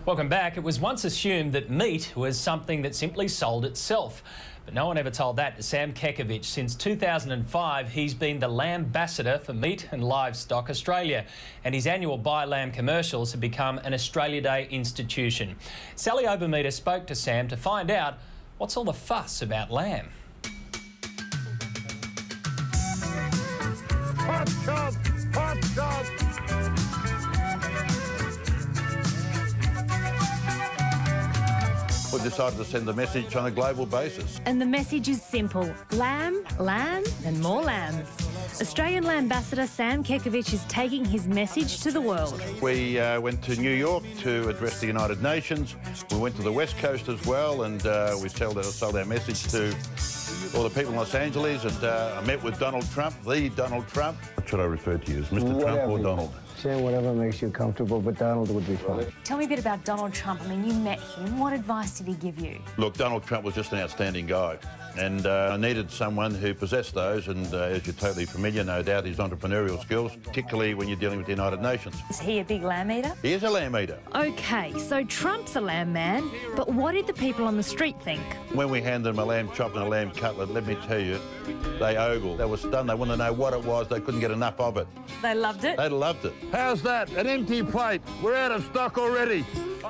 Welcome back. It was once assumed that meat was something that simply sold itself. But no one ever told that to Sam Kekovich. Since 2005, he's been the Lambassador for Meat and Livestock Australia, and his annual Buy Lamb commercials have become an Australia Day institution. Sally Obermeter spoke to Sam to find out what's all the fuss about lamb. Hot job! Hot job! We've decided to send a message on a global basis. And the message is simple. Lamb, lamb and more lamb. Australian Lambassador Sam Kekovich is taking his message to the world. We went to New York to address the United Nations. We went to the West Coast as well, and we sold our message to all the people in Los Angeles. And I met with Donald Trump, the Donald Trump. What should I refer to you as, Mr. Trump or Donald? Sam, whatever makes you comfortable, but Donald would be fine. Tell me a bit about Donald Trump. I mean, you met him. What advice did he give you? Look, Donald Trump was just an outstanding guy, and I needed someone who possessed those, and as you're totally familiar, no doubt, his entrepreneurial skills, particularly when you're dealing with the United Nations. Is he a big lamb eater? He is a lamb eater. OK, so Trump's a lamb man, but what did the people on the street think? When we handed them a lamb chop and a lamb cutlet, let me tell you, they ogled. They were stunned. They wanted to know what it was. They couldn't get enough of it. They loved it? They loved it. How's that? An empty plate. We're out of stock already.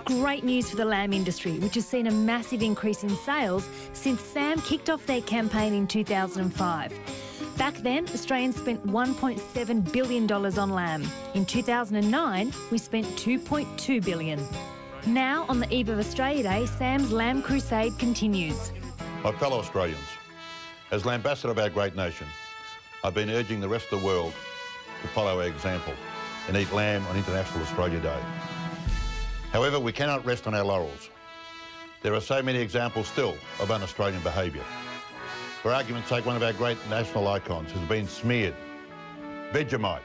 Great news for the lamb industry, which has seen a massive increase in sales since Sam kicked off their campaign in 2005. Back then, Australians spent $1.7 billion on lamb. In 2009, we spent $2.2 billion. Now, on the eve of Australia Day, Sam's Lamb Crusade continues. My fellow Australians, as Lambassador of our great nation, I've been urging the rest of the world to follow our example and eat lamb on International Australia Day. However, we cannot rest on our laurels. There are so many examples still of un-Australian behaviour. For argument's sake, one of our great national icons has been smeared, Vegemite,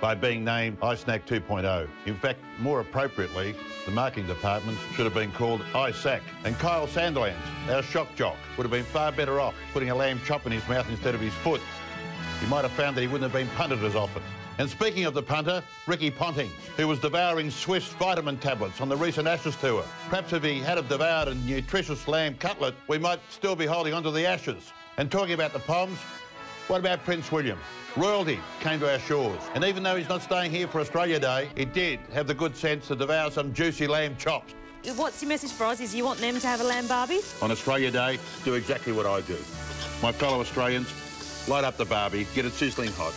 by being named iSnack 2.0. In fact, more appropriately, the marketing department should have been called iSack. And Kyle Sandilands, our shock jock, would have been far better off putting a lamb chop in his mouth instead of his foot. He might have found that he wouldn't have been punted as often. And speaking of the punter, Ricky Ponting, who was devouring Swiss vitamin tablets on the recent Ashes tour. Perhaps if he had have devoured a nutritious lamb cutlet, we might still be holding on to the Ashes. And talking about the Poms, what about Prince William? Royalty came to our shores, and even though he's not staying here for Australia Day, he did have the good sense to devour some juicy lamb chops. What's your message for Aussies? You want them to have a lamb barbie? On Australia Day, do exactly what I do. My fellow Australians, light up the barbie, get it sizzling hot,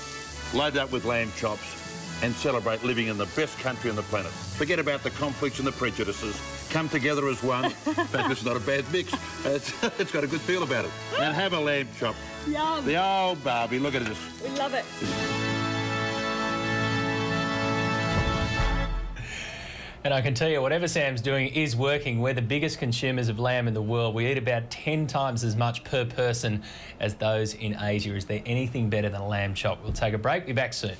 load it up with lamb chops, and celebrate living in the best country on the planet. Forget about the conflicts and the prejudices. Come together as one. In fact, it's not a bad mix. It's got a good feel about it. And have a lamb chop. Yum. The old barbie, look at this. We love it. And I can tell you, whatever Sam's doing is working. We're the biggest consumers of lamb in the world. We eat about 10 times as much per person as those in Asia. Is there anything better than a lamb chop? We'll take a break. Be back soon.